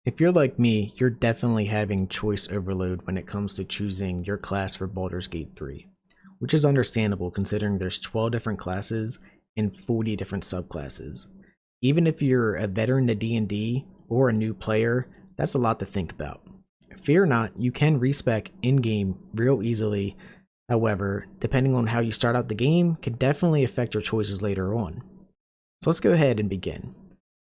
If you're like me, you're definitely having choice overload when it comes to choosing your class for Baldur's Gate 3, which is understandable considering there's 12 different classes and 40 different subclasses. Even if you're a veteran to D&D or a new player, that's a lot to think about. Fear not, you can respec in-game real easily. However, depending on how you start out the game can definitely affect your choices later on. So let's go ahead and begin.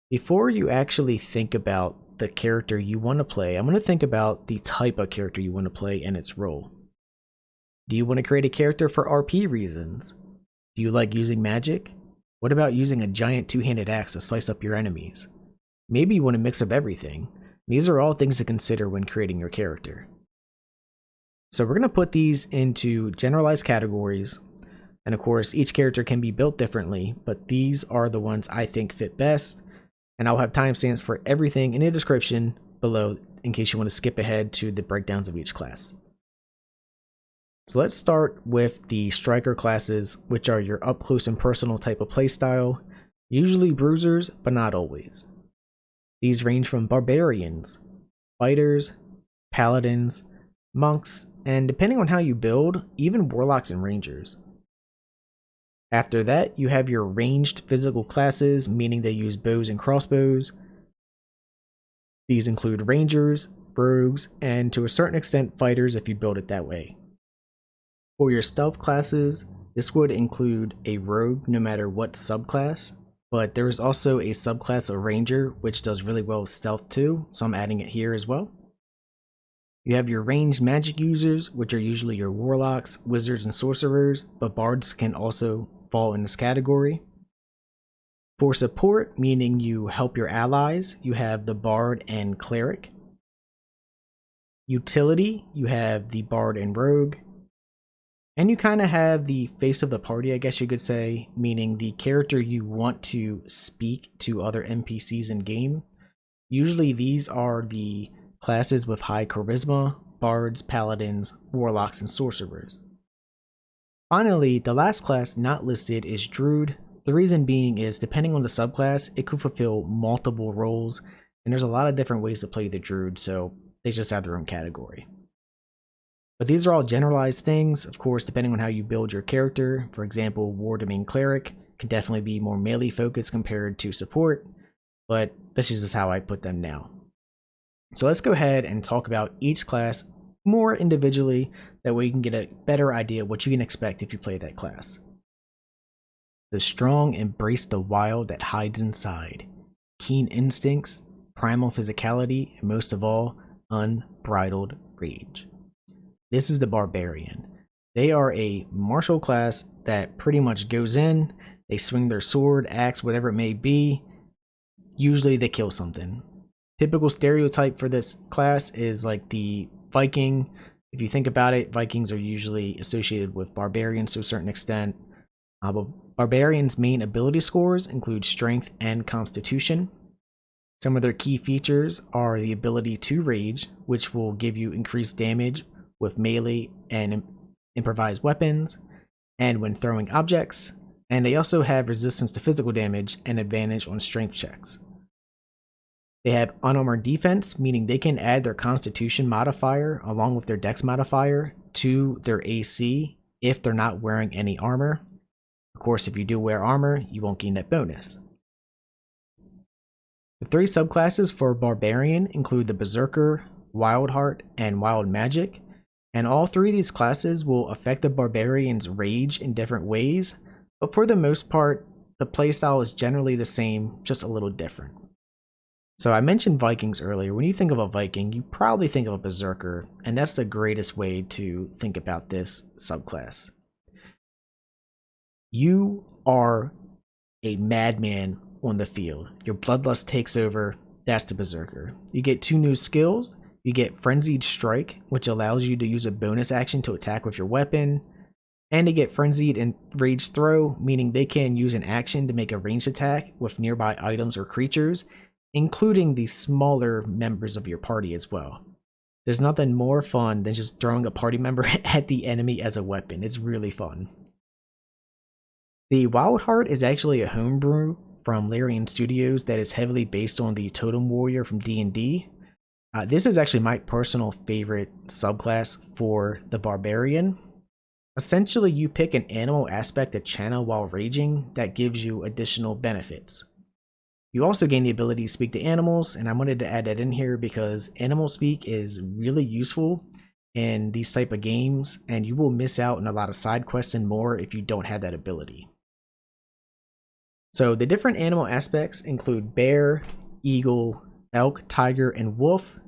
Before you actually think about the character you want to play, I'm going to think about the type of character you want to play and its role. Do you want to create a character for RP reasons? Do you like using magic? What about using a giant two-handed axe to slice up your enemies? Maybe you want a mix of everything. These are all things to consider when creating your character. So we're going to put these into generalized categories. And of course, each character can be built differently, but these are the ones I think fit best. And I'll have timestamps for everything in the description below in case you want to skip ahead to the breakdowns of each class. So let's start with the striker classes, which are your up close and personal type of playstyle, usually bruisers, but not always. These range from barbarians, fighters, paladins, monks, and depending on how you build, even warlocks and rangers. After that, you have your ranged physical classes, meaning they use bows and crossbows. These include rangers, rogues, and to a certain extent fighters if you build it that way. For your stealth classes, this would include a rogue no matter what subclass, but there is also a subclass of ranger which does really well with stealth too, so I'm adding it here as well. You have your ranged magic users, which are usually your warlocks, wizards, and sorcerers, but bards can also fall in this category. For support, meaning you help your allies, you have the bard and cleric. Utility, you have the bard and rogue. And you kind of have the face of the party, I guess you could say, meaning the character you want to speak to other NPCs in game. Usually these are the classes with high charisma, bards, paladins, warlocks, and sorcerers. Finally, the last class not listed is Druid. The reason being is depending on the subclass, it could fulfill multiple roles, and there's a lot of different ways to play the Druid, so they just have their own category. But these are all generalized things, of course, depending on how you build your character. For example, War Domain Cleric can definitely be more melee focused compared to support, but this is just how I put them now. So let's go ahead and talk about each class more individually, that way you can get a better idea of what you can expect if you play that class. The strong embrace the wild that hides inside, keen instincts, primal physicality, and most of all, unbridled rage. This is the Barbarian. They are a martial class that pretty much goes in, they swing their sword, axe, whatever it may be. Usually they kill something. Typical stereotype for this class is like the Viking. If you think about it, Vikings are usually associated with barbarians to a certain extent. But barbarians' main ability scores include strength and constitution. Some of their key features are the ability to rage, which will give you increased damage with melee and improvised weapons, and when throwing objects. And they also have resistance to physical damage and advantage on strength checks. They have unarmored defense, meaning they can add their constitution modifier along with their dex modifier to their AC if they're not wearing any armor. Of course, if you do wear armor, you won't gain that bonus. The three subclasses for Barbarian include the Berserker, Wildheart, and Wild Magic, and all three of these classes will affect the Barbarian's rage in different ways, but for the most part, the playstyle is generally the same, just a little different. So I mentioned Vikings earlier. When you think of a Viking, you probably think of a Berserker, and that's the greatest way to think about this subclass. You are a madman on the field. Your bloodlust takes over. That's the Berserker. You get two new skills. You get Frenzied Strike, which allows you to use a bonus action to attack with your weapon. And they get Frenzied and Rage Throw, meaning they can use an action to make a ranged attack with nearby items or creatures, including the smaller members of your party as well. There's nothing more fun than just throwing a party member at the enemy as a weapon. It's really fun. The Wildheart is actually a homebrew from Larian Studios that is heavily based on the Totem Warrior from D&D. This is actually my personal favorite subclass for the Barbarian. Essentially, you pick an animal aspect to channel while raging that gives you additional benefits. You also gain the ability to speak to animals, and I wanted to add that in here because animal speak is really useful in these type of games, and you will miss out on a lot of side quests and more if you don't have that ability. So the different animal aspects include bear, eagle, elk, tiger, and wolf.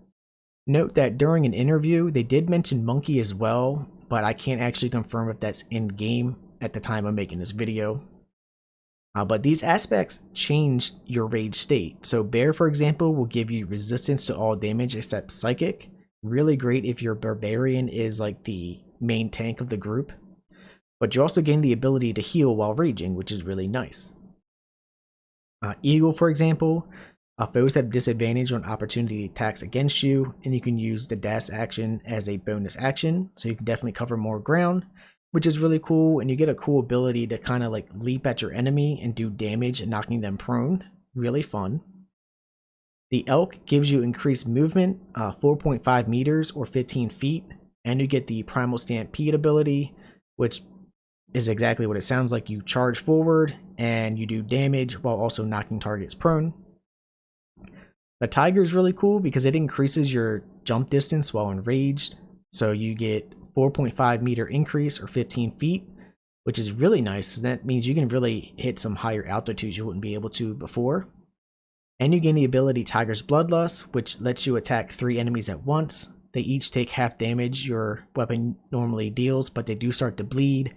Note that during an interview, they did mention monkey as well, but I can't actually confirm if that's in game at the time I'm making this video. But these aspects change your rage state. So bear, for example, will give you resistance to all damage except psychic. Really great if your barbarian is like the main tank of the group. But you also gain the ability to heal while raging, which is really nice. Eagle, for example, foes have disadvantage on opportunity attacks against you, and you can use the dash action as a bonus action, so you can definitely cover more ground, which is really cool, and you get a cool ability to kind of like leap at your enemy and do damage and knocking them prone. Really fun. The elk gives you increased movement, 4.5 meters or 15 feet, and you get the primal stampede ability, which is exactly what it sounds like. You charge forward and you do damage while also knocking targets prone. The tiger is really cool because it increases your jump distance while enraged, so you get 4.5 meter increase or 15 feet, which is really nice. That means you can really hit some higher altitudes you wouldn't be able to before. And you gain the ability Tiger's Bloodlust, which lets you attack 3 enemies at once. They each take half damage your weapon normally deals, but they do start to bleed,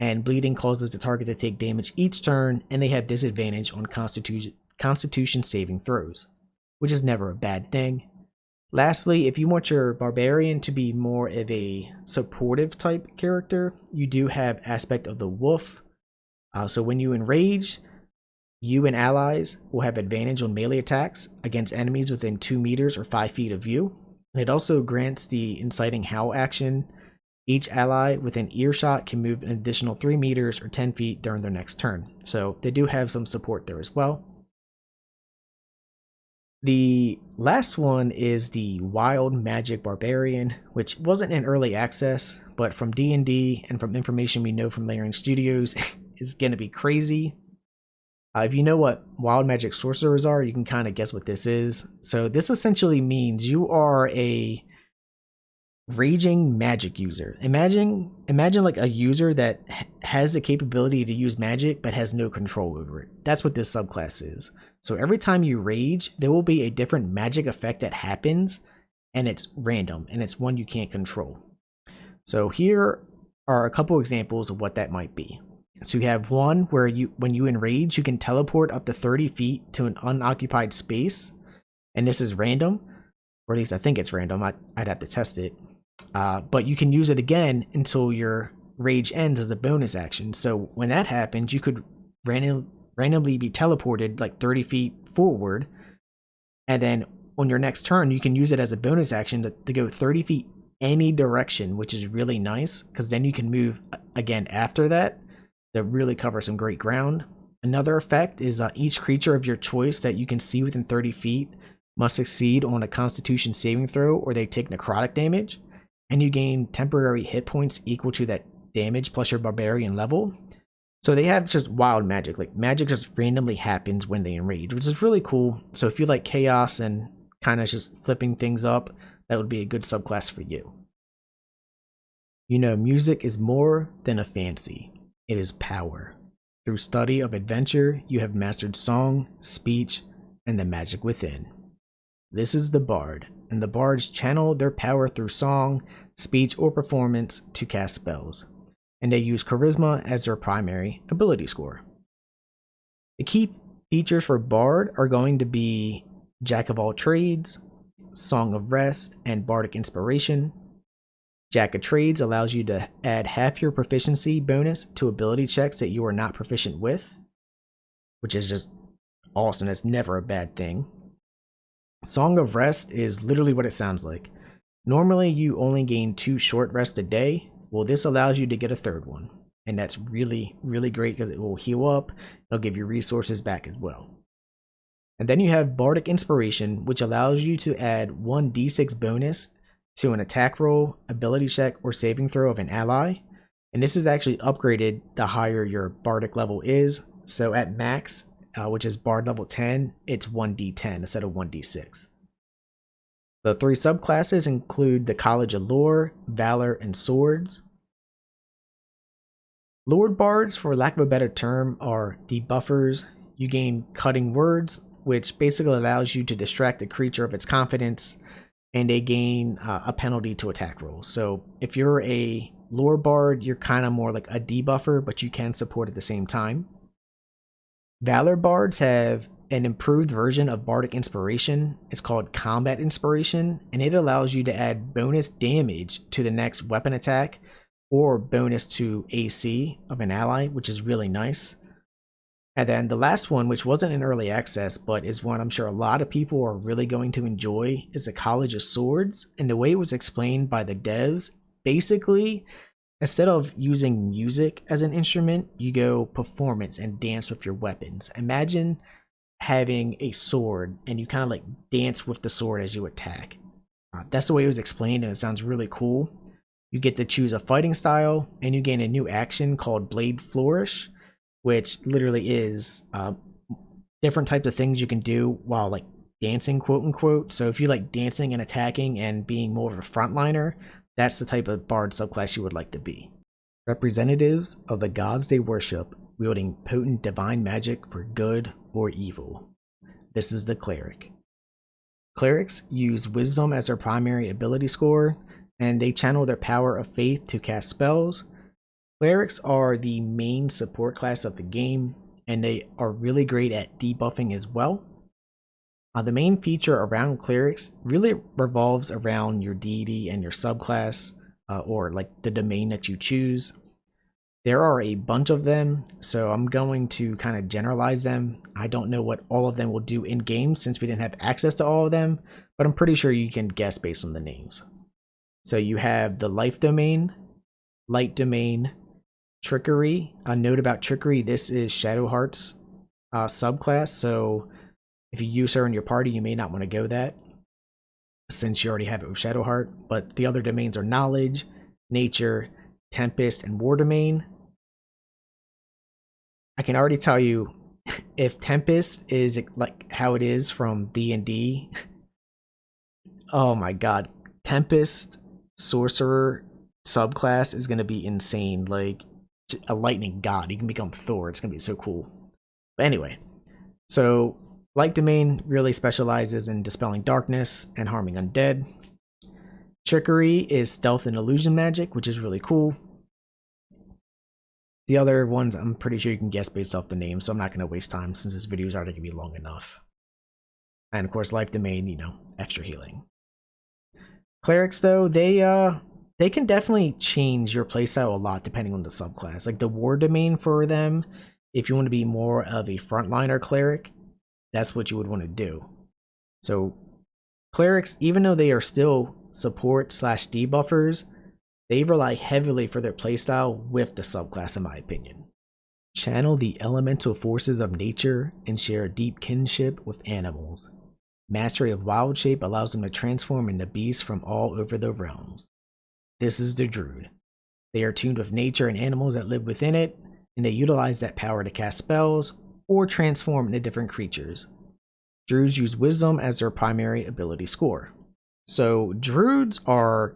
and bleeding causes the target to take damage each turn, and they have disadvantage on Constitution saving throws, which is never a bad thing. Lastly, if you want your Barbarian to be more of a supportive type character, you do have aspect of the Wolf. So when you enrage, you and allies will have advantage on melee attacks against enemies within 2 meters or 5 feet of you. And it also grants the inciting howl action. Each ally within earshot can move an additional 3 meters or 10 feet during their next turn. So they do have some support there as well. The last one is the Wild Magic Barbarian, which wasn't in early access, but from D&D and from information we know from Layering Studios, is going to be crazy. If you know what Wild Magic Sorcerers are, you can kind of guess what this is. So this essentially means you are a raging magic user. Imagine like a user that has the capability to use magic but has no control over it. That's what this subclass is. So every time you rage, there will be a different magic effect that happens, and it's random, and it's one you can't control. So here are a couple examples of what that might be. So you have one where when you enrage, you can teleport up to 30 feet to an unoccupied space, and this is random, or at least I think it's random. I'd have to test it. But you can use it again until your rage ends as a bonus action. So when that happens, you could randomly be teleported like 30 feet forward, and then on your next turn, you can use it as a bonus action to go 30 feet any direction, which is really nice because then you can move again after that to really cover some great ground. Another effect is each creature of your choice that you can see within 30 feet must succeed on a Constitution saving throw or they take necrotic damage, and you gain temporary hit points equal to that damage plus your Barbarian level. So they have just wild magic, like magic just randomly happens when they enrage, which is really cool. So if you like chaos and kind of just flipping things up, that would be a good subclass for you. You know, music is more than a fancy. It is power. Through study of adventure, you have mastered song, speech, and the magic within. This is the Bard, and the Bards channel their power through song, speech, or performance to cast spells, and they use charisma as their primary ability score. The key features for Bard are going to be Jack of all trades, Song of Rest, and Bardic Inspiration. Jack of Trades allows you to add half your proficiency bonus to ability checks that you are not proficient with, which is just awesome. That's never a bad thing. Song of Rest is literally what it sounds like. Normally you only gain 2 short rests a day. Well, this allows you to get a 3rd one, and that's really, really great because it will heal up. It'll give you resources back as well. And then you have Bardic Inspiration, which allows you to add 1d6 bonus to an attack roll, ability check, or saving throw of an ally. And this is actually upgraded the higher your Bardic level is. So at max, which is Bard level 10, it's 1d10 instead of 1d6. The 3 subclasses include the College of Lore, Valor, and Swords. Lord Bards, for lack of a better term, are debuffers. You gain Cutting Words, which basically allows you to distract the creature of its confidence, and they gain a penalty to attack rolls. So if you're a Lore Bard, you're kind of more like a debuffer, but you can support at the same time. Valor Bards have an improved version of Bardic Inspiration. It's called Combat Inspiration, and it allows you to add bonus damage to the next weapon attack or bonus to AC of an ally, which is really nice. And then the last one, which wasn't in early access, but is one I'm sure a lot of people are really going to enjoy, is the College of Swords. And the way it was explained by the devs, basically, instead of using music as an instrument, you go performance and dance with your weapons. Imagine having a sword and you kind of like dance with the sword as you attack. That's the way it was explained, and it sounds really cool. You get to choose a fighting style, and you gain a new action called Blade Flourish, which literally is different types of things you can do while like dancing, quote unquote. So if you like dancing and attacking and being more of a frontliner, that's the type of bard subclass you would like to be. Representatives of the gods they worship, wielding potent divine magic for good or evil. This is the Cleric. Clerics use Wisdom as their primary ability score, and they channel their power of faith to cast spells. Clerics are the main support class of the game, and they are really great at debuffing as well. The main feature around Clerics really revolves around your deity and your subclass, or like the domain that you choose. There are a bunch of them, so I'm going to kind of generalize them. I don't know what all of them will do in game since we didn't have access to all of them, but I'm pretty sure you can guess based on the names. So you have the Life Domain, Light Domain, Trickery. A note about Trickery, this is Shadowheart's subclass, so if you use her in your party, you may not want to go that, since you already have it with Shadowheart. But the other domains are Knowledge, Nature, Tempest, and War Domain. I can already tell you, if Tempest is like how it is from D&D, oh my god, Tempest Sorcerer subclass is going to be insane. Like a lightning god, you can become Thor. It's going to be so cool. But anyway, so Light Domain really specializes in dispelling darkness and harming undead. Trickery is stealth and illusion magic, which is really cool. The other ones I'm pretty sure you can guess based off the name, so I'm not going to waste time since this video is already going to be long enough. And of course, Life Domain, you know, extra healing. Clerics, though, they can definitely change your playstyle a lot depending on the subclass. Like the War Domain for them, if you want to be more of a frontliner cleric, that's what you would want to do. So clerics, even though they are still support / debuffers, they rely heavily for their playstyle with the subclass, in my opinion. Channel the elemental forces of nature and share a deep kinship with animals. Mastery of Wild Shape allows them to transform into beasts from all over the realms. This is the Druid. They are tuned with nature and animals that live within it, and they utilize that power to cast spells or transform into different creatures. Druids use Wisdom as their primary ability score. So Druids are,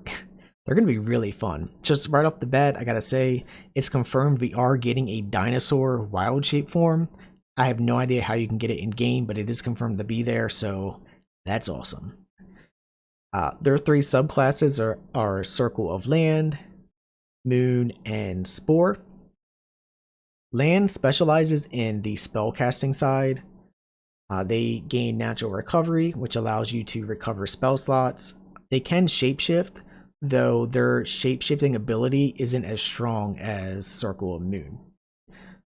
they're going to be really fun. Just right off the bat, I gotta say, it's confirmed we are getting a dinosaur wild shape form. I have no idea how you can get it in game, but it is confirmed to be there, so that's awesome. Their 3 subclasses are Circle of Land, Moon, and Spore. Land specializes in the spellcasting side. They gain natural recovery, which allows you to recover spell slots. They can shapeshift, though their shapeshifting ability isn't as strong as Circle of Moon.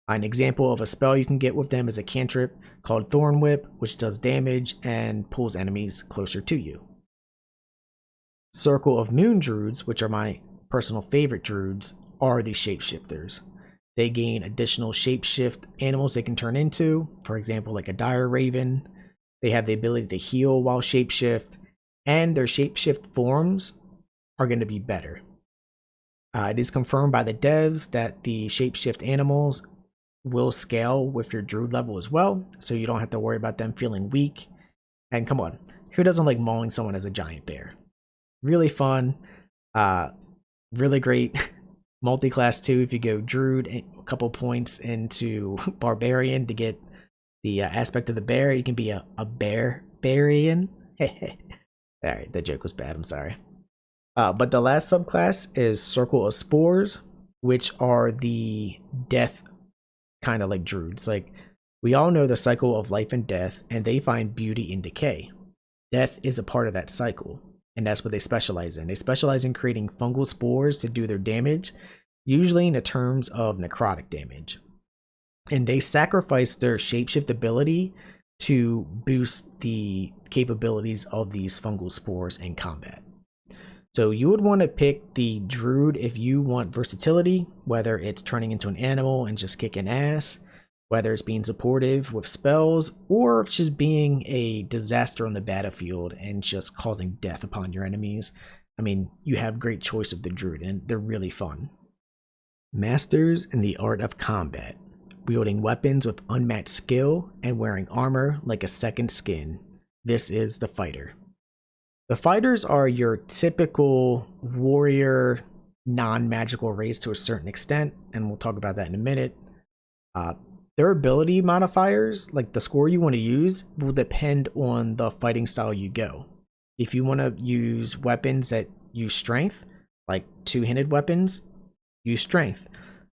An example of a spell you can get with them is a cantrip called Thorn Whip, which does damage and pulls enemies closer to you. Circle of Moon Druids, which are my personal favorite druids, are the shapeshifters. They gain additional shapeshift animals they can turn into, for example, like a dire raven. They have the ability to heal while shapeshift, and their shapeshift forms are going to be better. It is confirmed by the devs that the shapeshift animals will scale with your druid level as well, so you don't have to worry about them feeling weak. And come on, who doesn't like mauling someone as a giant bear? Really fun, really great multi-class too. If you go druid a couple points into barbarian to get the aspect of the bear, you can be a barbarian. Alright, that joke was bad, I'm sorry. But the last subclass is Circle of Spores, which are the death kind of like druids. Like, we all know the cycle of life and death, and they find beauty in decay. Death is a part of that cycle, and that's what they specialize in. They specialize in creating fungal spores to do their damage, usually in the terms of necrotic damage. And they sacrifice their shapeshift ability to boost the capabilities of these fungal spores in combat. So you would want to pick the druid if you want versatility, whether it's turning into an animal and just kicking ass, whether it's being supportive with spells, or just being a disaster on the battlefield and just causing death upon your enemies. I mean, you have great choice of the druid, and they're really fun. Masters in the art of combat, wielding weapons with unmatched skill and wearing armor like a second skin. This is the fighter. The fighters are your typical warrior, non-magical race to a certain extent, and we'll talk about that in a minute. Their ability modifiers, like the score you want to use, will depend on the fighting style you go. If you want to use weapons that use strength, like two-handed weapons, use strength.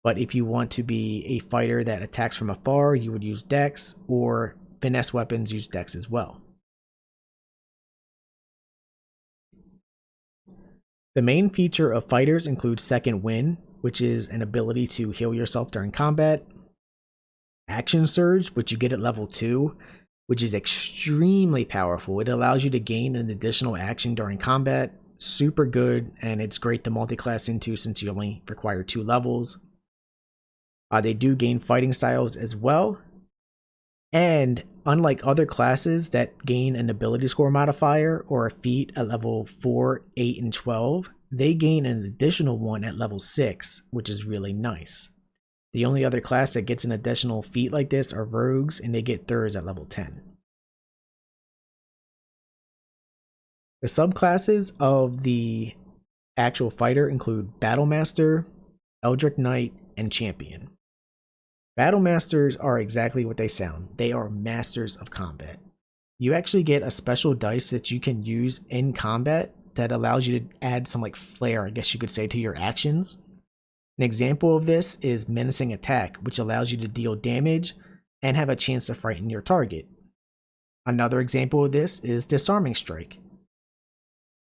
But if you want to be a fighter that attacks from afar, you would use dex, or finesse weapons use dex as well. The main feature of fighters includes Second Wind, which is an ability to heal yourself during combat. Action Surge, which you get at level 2, which is extremely powerful. It allows you to gain an additional action during combat. Super good, and it's great to multi-class into since you only require 2 levels. They do gain fighting styles as well. And unlike other classes that gain an ability score modifier or a feat at level 4, 8, and 12, they gain an additional one at level 6, which is really nice. The only other class that gets an additional feat like this are rogues, and they get theirs at level 10. The subclasses of the actual fighter include Battlemaster, Eldritch Knight, and Champion. Battlemasters are exactly what they sound. They are masters of combat. You actually get a special dice that you can use in combat that allows you to add some like flair, I guess you could say, to your actions. An example of this is Menacing Attack, which allows you to deal damage and have a chance to frighten your target. Another example of this is Disarming Strike.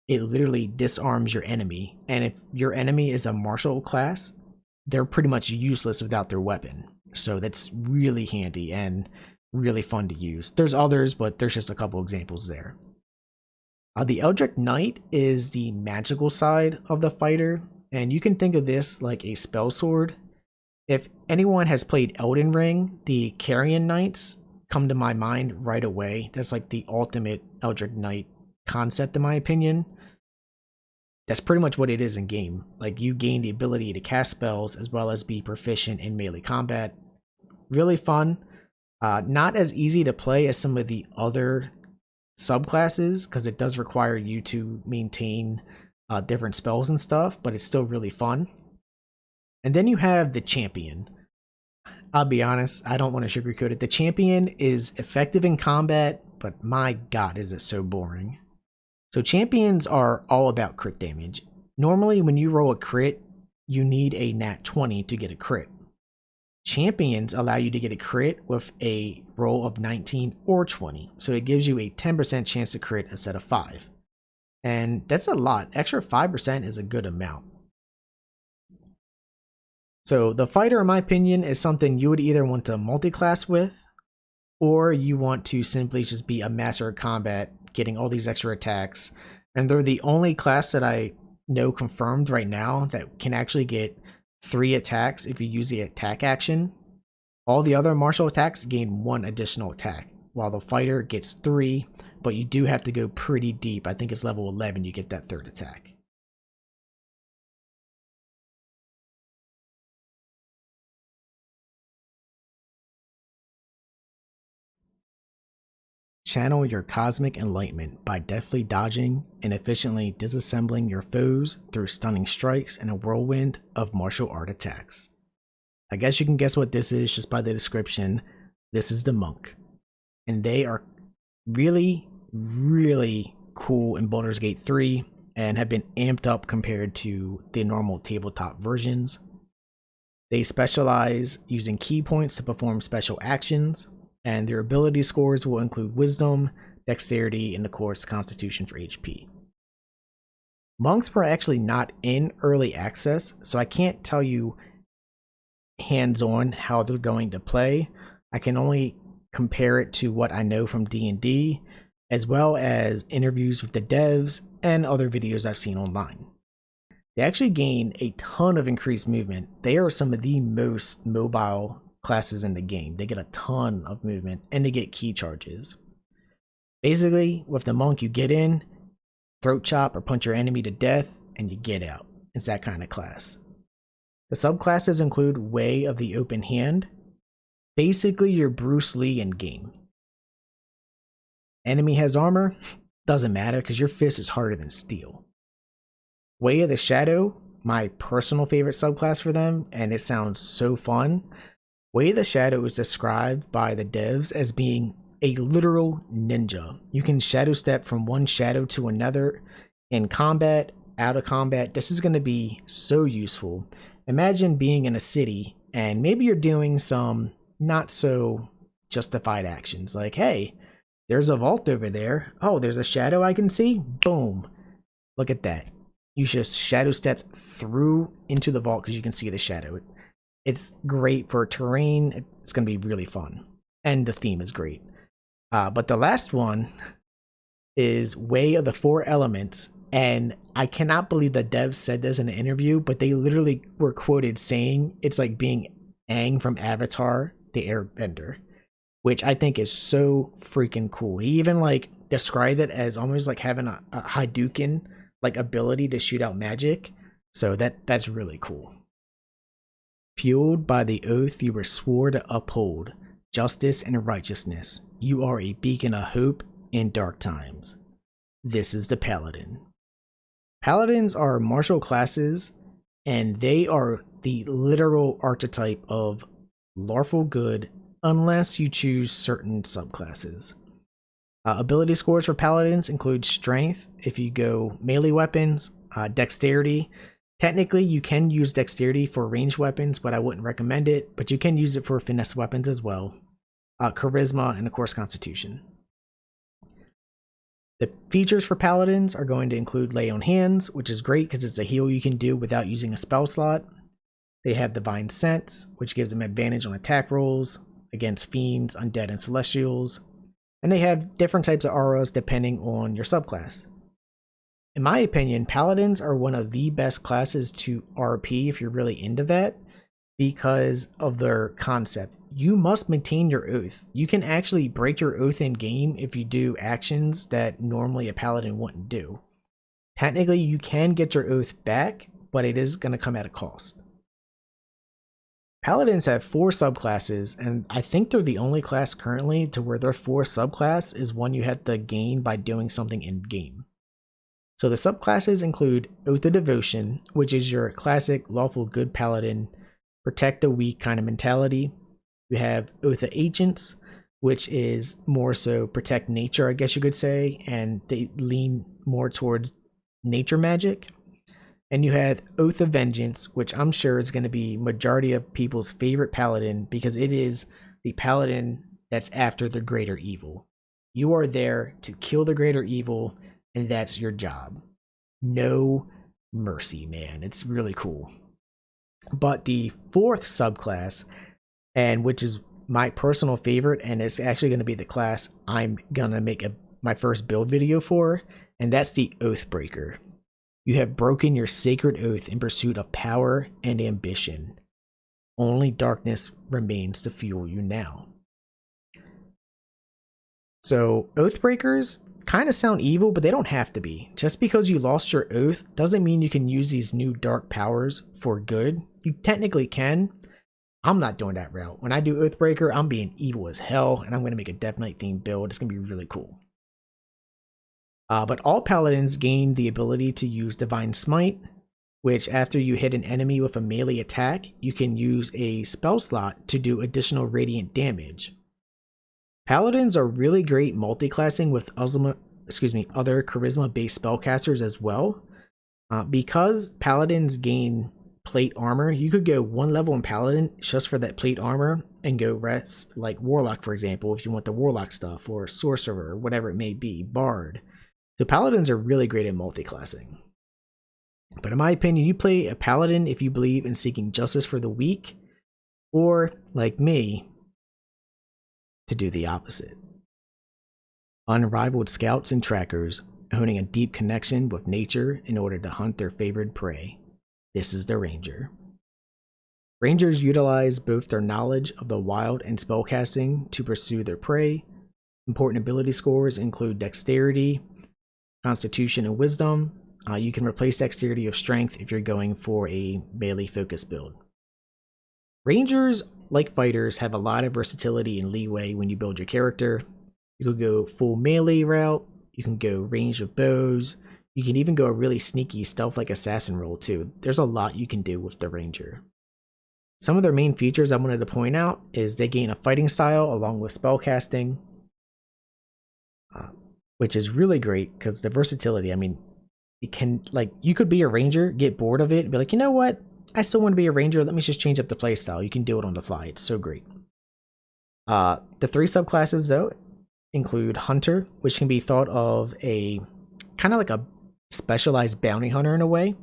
It literally disarms your enemy, and if your enemy is a martial class, they're pretty much useless without their weapon. So that's really handy and really fun to use. There's others, but there's just a couple examples there. The Eldritch Knight is the magical side of the fighter, and you can think of this like a spell sword. If anyone has played Elden Ring, the Carrion Knights come to my mind right away. That's like the ultimate Eldritch Knight concept in my opinion. That's pretty much what it is in game. Like, you gain the ability to cast spells as well as be proficient in melee combat. Really fun. Not as easy to play as some of the other subclasses because it does require you to maintain different spells and stuff, but it's still really fun. And then you have the Champion. I'll be honest, I don't want to sugarcoat it. The Champion is effective in combat, but my god, is it so boring. So champions are all about crit damage. Normally when you roll a crit, you need a nat 20 to get a crit. Champions allow you to get a crit with a roll of 19 or 20. So it gives you a 10% chance to crit a set of 5. And that's a lot. Extra 5% is a good amount. So the fighter, in my opinion, is something you would either want to multi-class with, or you want to simply just be a master of combat, getting all these extra attacks. And they're the only class that I know confirmed right now that can actually get 3 attacks if you use the attack action. All the other martial attacks gain 1 additional attack. while the fighter gets 3, but you do have to go pretty deep. I think it's level 11 you get that 3rd attack. Channel your cosmic enlightenment by deftly dodging and efficiently disassembling your foes through stunning strikes and a whirlwind of martial art attacks. I guess you can guess what this is just by the description. This is the monk. And they are really, really cool in Baldur's Gate 3 and have been amped up compared to the normal tabletop versions. They specialize using key points to perform special actions, and their ability scores will include wisdom, dexterity, and of course constitution for HP. Monks were actually not in early access, so I can't tell you hands-on how they're going to play. I can only compare it to what I know from D&D, as well as interviews with the devs and other videos I've seen online. They actually gain a ton of increased movement. They are some of the most mobile classes in the game. They get a ton of movement and they get key charges. Basically, with the monk, you get in, throat chop or punch your enemy to death, and you get out. It's that kind of class. The subclasses include Way of the Open Hand. Basically, you're Bruce Lee in game. Enemy has armor, doesn't matter because your fist is harder than steel. Way of the Shadow, my personal favorite subclass for them, and it sounds so fun. Way of the Shadow is described by the devs as being a literal ninja. You can shadow step from one shadow to another in combat, out of combat. This is going to be so useful. Imagine being in a city and maybe you're doing some not so justified actions like, hey, there's a vault over there. Oh, there's a shadow I can see. Boom. Look at that. You just shadow stepped through into the vault because you can see the shadow. It's great for terrain. It's going to be really fun. And the theme is great. But the last one is Way of the Four Elements. And I cannot believe the devs said this in an interview, but they literally were quoted saying it's like being Aang from Avatar, the Airbender, which I think is so freaking cool. He even like described it as almost like having a Hadouken like ability to shoot out magic. So that's really cool. Fueled by the oath you were swore to uphold, justice and righteousness, you are a beacon of hope in dark times. This is the Paladin. Paladins are martial classes, and they are the literal archetype of lawful good unless you choose certain subclasses. Ability scores for Paladins include strength if you go melee weapons, dexterity. Technically, you can use dexterity for ranged weapons, but I wouldn't recommend it, but you can use it for finesse weapons as well. Charisma, and of course constitution. The features for Paladins are going to include Lay on Hands, which is great because it's a heal you can do without using a spell slot. They have Divine Sense, which gives them advantage on attack rolls against fiends, undead, and celestials. And they have different types of auras depending on your subclass. In my opinion, Paladins are one of the best classes to RP if you're really into that because of their concept. You must maintain your oath. You can actually break your oath in game if you do actions that normally a Paladin wouldn't do. Technically, you can get your oath back, but it is going to come at a cost. Paladins have 4 subclasses, and I think they're the only class currently to where their 4th subclass is one you have to gain by doing something in game. So the subclasses include Oath of Devotion, which is your classic lawful good paladin, protect the weak kind of mentality. You have Oath of Ancients, which is more so protect nature, I guess you could say, and they lean more towards nature magic. And you have Oath of Vengeance, which I'm sure is going to be majority of people's favorite paladin because it is the paladin that's after the greater evil. You are there to kill the greater evil, and that's your job. No mercy, man. It's really cool. But the 4th subclass, and which is my personal favorite, and it's actually going to be the class I'm going to make my first build video for, and that's the Oathbreaker. You have broken your sacred oath in pursuit of power and ambition. Only darkness remains to fuel you now. So Oathbreakers kind of sound evil, but they don't have to be. Just because you lost your oath doesn't mean you can use these new dark powers for good. You technically can. I'm not doing that route. When I do Oathbreaker, I'm being evil as hell, and I'm going to make a Death Knight themed build. It's going to be really cool. But all Paladins gain the ability to use Divine Smite, which after you hit an enemy with a melee attack, you can use a spell slot to do additional radiant damage. Paladins are really great multi-classing with other charisma-based spellcasters as well. Because Paladins gain plate armor, you could go one level in Paladin just for that plate armor and go rest like Warlock, for example, if you want the Warlock stuff, or Sorcerer, or whatever it may be, Bard. So Paladins are really great at multi-classing. But in my opinion, you play a Paladin if you believe in seeking justice for the weak, or, like me, to do the opposite. Unrivaled scouts and trackers, owning a deep connection with nature in order to hunt their favored prey. This is the Ranger. Rangers utilize both their knowledge of the wild and spellcasting to pursue their prey. Important ability scores include Dexterity, Constitution, and Wisdom. You can replace Dexterity with Strength if you're going for a melee-focused build. Rangers, like fighters, have a lot of versatility and leeway when you build your character. You could go full melee route, you can go range with bows, you can even go a really sneaky stealth-like assassin role too. There's a lot you can do with the Ranger. Some of their main features I wanted to point out is they gain a fighting style along with spellcasting, which is really great because the versatility, I mean, it can, like, you could be a Ranger, get bored of it, and be like, you know what? I still want to be a Ranger, let me just change up the playstyle. You can do it on the fly, it's so great. The 3 subclasses though include Hunter, which can be thought of a kind of like a specialized bounty hunter in a way.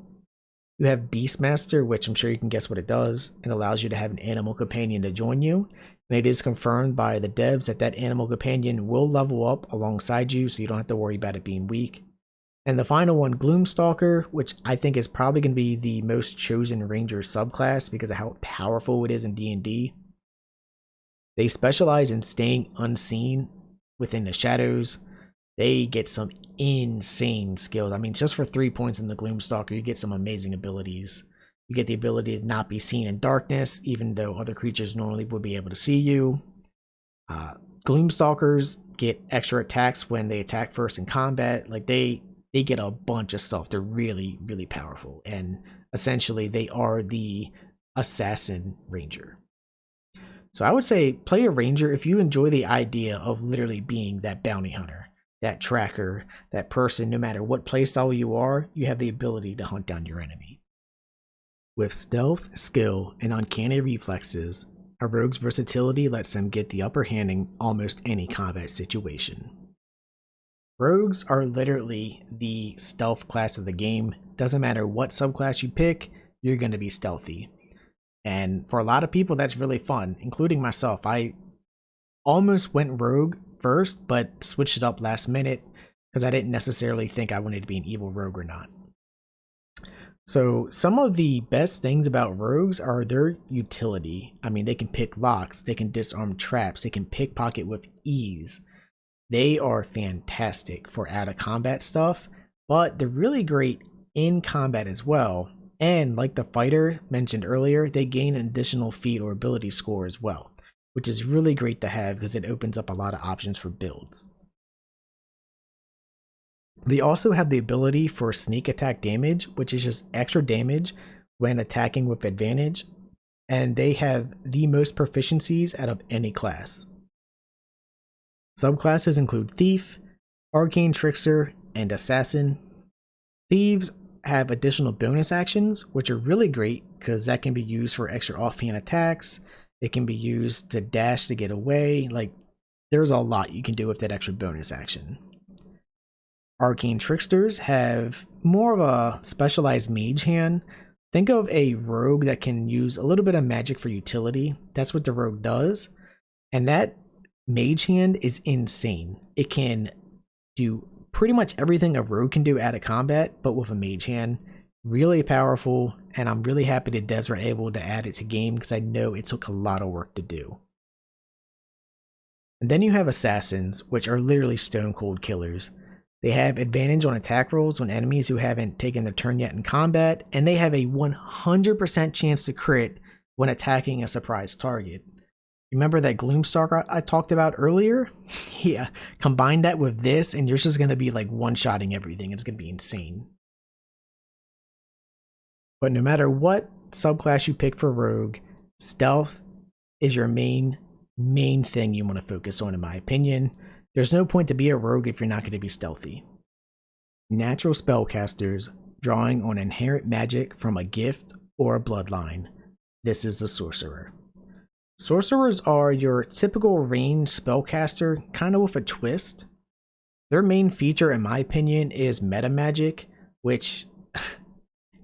You have Beastmaster, which I'm sure you can guess what it does. It allows you to have an animal companion to join you, and it is confirmed by the devs that that animal companion will level up alongside you, so you don't have to worry about it being weak. And the final one, Gloomstalker, which I think is probably going to be the most chosen Ranger subclass because of how powerful it is in D&D. They specialize in staying unseen within the shadows. They get some insane skills. I mean, just for 3 points in the Gloomstalker, you get some amazing abilities. You get the ability to not be seen in darkness, even though other creatures normally would be able to see you. Gloomstalkers get extra attacks when they attack first in combat. Like, they get a bunch of stuff. They're really, really powerful. And essentially, they are the assassin Ranger. So I would say play a Ranger if you enjoy the idea of literally being that bounty hunter, that tracker, that person. No matter what playstyle you are, you have the ability to hunt down your enemy. With stealth, skill, and uncanny reflexes, a rogue's versatility lets them get the upper hand in almost any combat situation. Rogues are literally the stealth class of the game. Doesn't matter what subclass you pick, you're going to be stealthy. And for a lot of people, that's really fun, including myself. I almost went rogue first, but switched it up last minute because I didn't necessarily think I wanted to be an evil rogue or not. So some of the best things about rogues are their utility. I mean, they can pick locks, they can disarm traps, they can pickpocket with ease. They are fantastic for out of combat stuff, but they're really great in combat as well. And like the fighter mentioned earlier, they gain an additional feat or ability score as well, which is really great to have because it opens up a lot of options for builds. They also have the ability for sneak attack damage, which is just extra damage when attacking with advantage, and they have the most proficiencies out of any class. Subclasses include Thief, Arcane Trickster, and Assassin. Thieves have additional bonus actions, which are really great because that can be used for extra offhand attacks. It can be used to dash to get away. Like, there's a lot you can do with that extra bonus action. Arcane Tricksters have more of a specialized mage hand. Think of a rogue that can use a little bit of magic for utility. That's what the rogue does. And that mage hand is insane. It can do pretty much everything a rogue can do out of combat, but with a mage hand. Really powerful, and I'm really happy the devs were able to add it to game because I know it took a lot of work to do. And then you have assassins, which are literally stone cold killers. They have advantage on attack rolls on enemies who haven't taken their turn yet in combat, and they have a 100% chance to crit when attacking a surprise target. Remember that Gloomstalker I talked about earlier? Yeah, combine that with this and you're just going to be like one-shotting everything. It's going to be insane. But no matter what subclass you pick for Rogue, stealth is your main thing you want to focus on, in my opinion. There's no point to be a rogue if you're not going to be stealthy. Natural spellcasters drawing on inherent magic from a gift or a bloodline. This is the Sorcerer. Sorcerers are your typical ranged spellcaster, kind of with a twist. Their main feature, in my opinion, is meta magic, which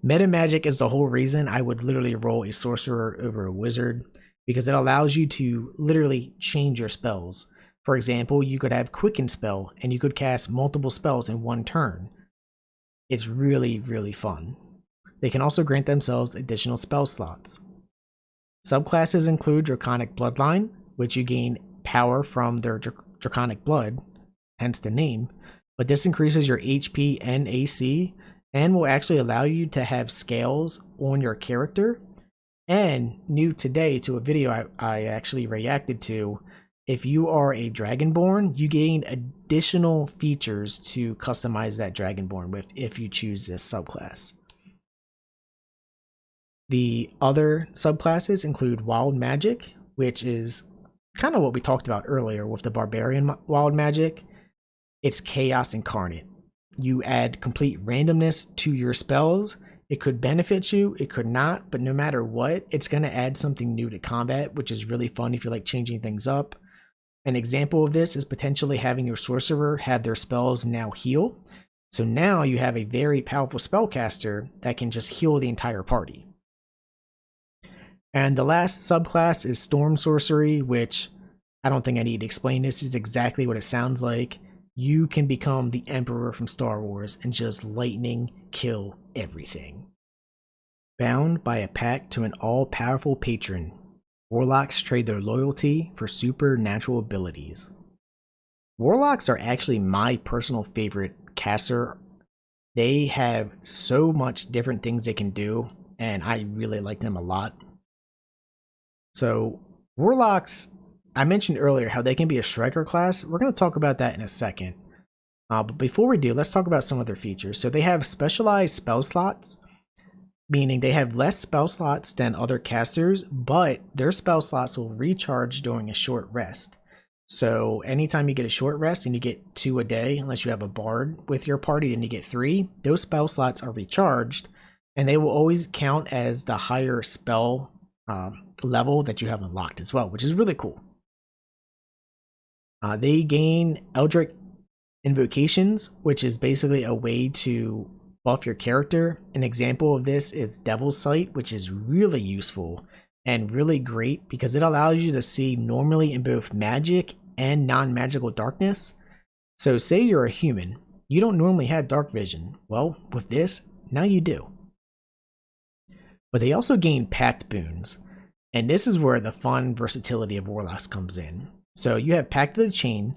meta magic is the whole reason I would literally roll a sorcerer over a wizard, because it allows you to literally change your spells. For example, you could have Quicken spell and you could cast multiple spells in one turn. It's really, really fun. They can also grant themselves additional spell slots. Subclasses include Draconic Bloodline, which you gain power from their Draconic blood, hence the name, but this increases your HP and AC and will actually allow you to have scales on your character. And new today to a video I actually reacted to, if you are a Dragonborn, you gain additional features to customize that Dragonborn with if you choose this subclass. The other subclasses include Wild Magic, which is kind of what we talked about earlier with the Barbarian Wild Magic. It's Chaos Incarnate. You add complete randomness to your spells. It could benefit you, it could not, but no matter what, it's going to add something new to combat, which is really fun if you like changing things up. An example of this is potentially having your Sorcerer have their spells now heal. So now you have a very powerful spellcaster that can just heal the entire party. And the last subclass is Storm Sorcery, which I don't think I need to explain. This is exactly what it sounds like. You can become the Emperor from Star Wars and just lightning kill everything. Bound by a pact to an all-powerful patron, Warlocks trade their loyalty for supernatural abilities. Warlocks are actually my personal favorite caster. They have so much different things they can do, and I really like them a lot. So Warlocks, I mentioned earlier how they can be a striker class. We're going to talk about that in a second. But before we do, let's talk about some of their features. So they have specialized spell slots, meaning they have less spell slots than other casters, but their spell slots will recharge during a short rest. So anytime you get a short rest, and you get 2 a day, unless you have a bard with your party, then you get 3. Those spell slots are recharged, and they will always count as the higher spell level that you have unlocked as well, which is really cool. They gain Eldritch Invocations, which is basically a way to buff your character. An example of this is Devil's Sight, which is really useful and really great because it allows you to see normally in both magic and non-magical darkness. So say you're a human, you don't normally have dark vision. Well, with this, now you do. But they also gain Pact boons, and this is where the fun versatility of Warlocks comes in. So you have Pact of the Chain,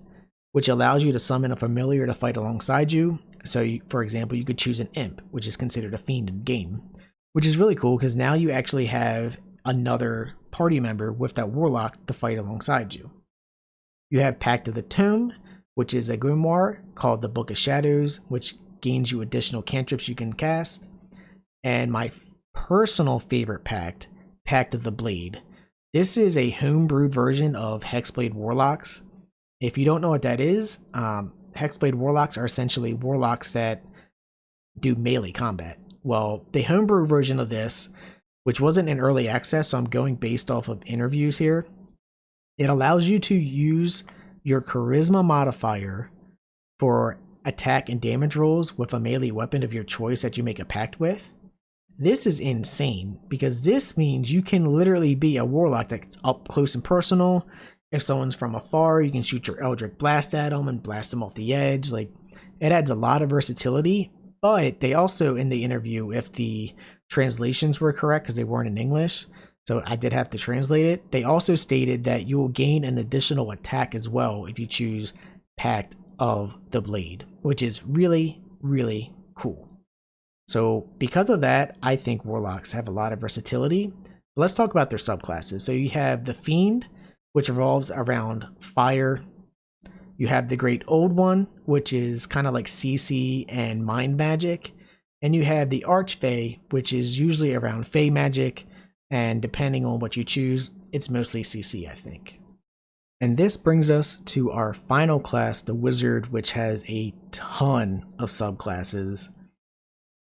which allows you to summon a familiar to fight alongside you. So for example, you could choose an Imp, which is considered a fiend in game, which is really cool because now you actually have another party member with that Warlock to fight alongside you. You have Pact of the Tome, which is a grimoire called the Book of Shadows, which gains you additional cantrips you can cast. And my personal favorite pact, Pact of the Blade. This is a homebrewed version of Hexblade Warlocks. If you don't know what that is, Hexblade Warlocks are essentially Warlocks that do melee combat. Well, the homebrew version of this, which wasn't in early access, so I'm going based off of interviews here, it allows you to use your charisma modifier for attack and damage rolls with a melee weapon of your choice that you make a pact with. This is insane because this means you can literally be a Warlock that's up close and personal. If someone's from afar, you can shoot your Eldritch Blast at them and blast them off the edge. Like, it adds a lot of versatility, but they also, in the interview, if the translations were correct, because they weren't in English, So I did have to translate it. They also stated that you will gain an additional attack as well if you choose Pact of the Blade, which is really, really cool. So because of that, I think Warlocks have a lot of versatility. Let's talk about their subclasses. So you have the Fiend, which revolves around fire. You have the Great Old One, which is kind of like CC and mind magic. And you have the Archfey, which is usually around Fey magic. And depending on what you choose, it's mostly CC, I think. And this brings us to our final class, the Wizard, which has a ton of subclasses.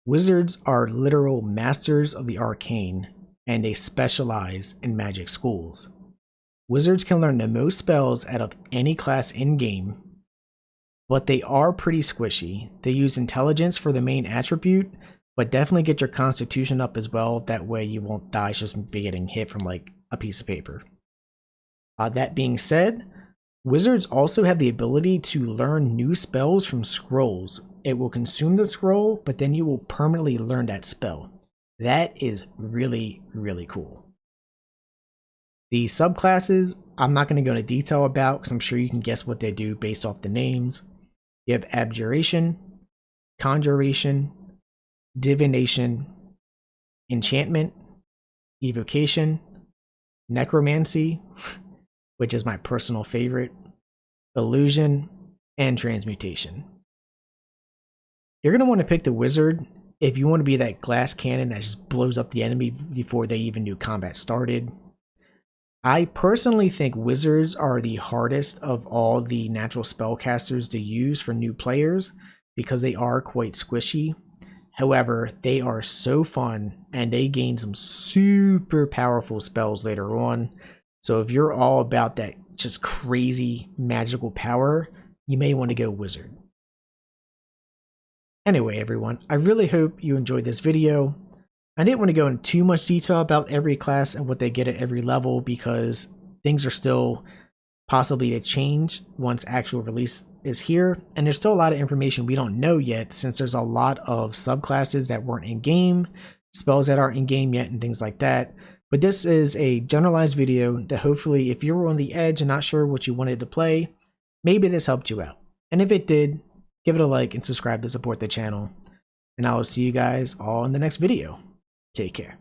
Wizards are literal masters of the arcane, and they specialize in magic schools. Wizards can learn the most spells out of any class in-game, but they are pretty squishy. They use intelligence for the main attribute, but definitely get your constitution up as well. That way you won't die just from getting hit from like a piece of paper. That being said, wizards also have the ability to learn new spells from scrolls. It will consume the scroll, but then you will permanently learn that spell. That is really, really cool. The subclasses, I'm not going to go into detail about because I'm sure you can guess what they do based off the names. You have Abjuration, Conjuration, Divination, Enchantment, Evocation, Necromancy, which is my personal favorite, Illusion, and Transmutation. You're going to want to pick the Wizard if you want to be that glass cannon that just blows up the enemy before they even knew combat started. I personally think Wizards are the hardest of all the natural spellcasters to use for new players because they are quite squishy. However, they are so fun and they gain some super powerful spells later on. So if you're all about that just crazy magical power, you may want to go Wizard. Anyway, everyone, I really hope you enjoyed this video. I didn't want to go into too much detail about every class and what they get at every level because things are still possibly to change once actual release is here, and there's still a lot of information we don't know yet since there's a lot of subclasses that weren't in game, spells that aren't in game yet, and things like that. But this is a generalized video that hopefully if you were on the edge and not sure what you wanted to play, maybe this helped you out. And if it did, give it a like and subscribe to support the channel. And I will see you guys all in the next video. Take care.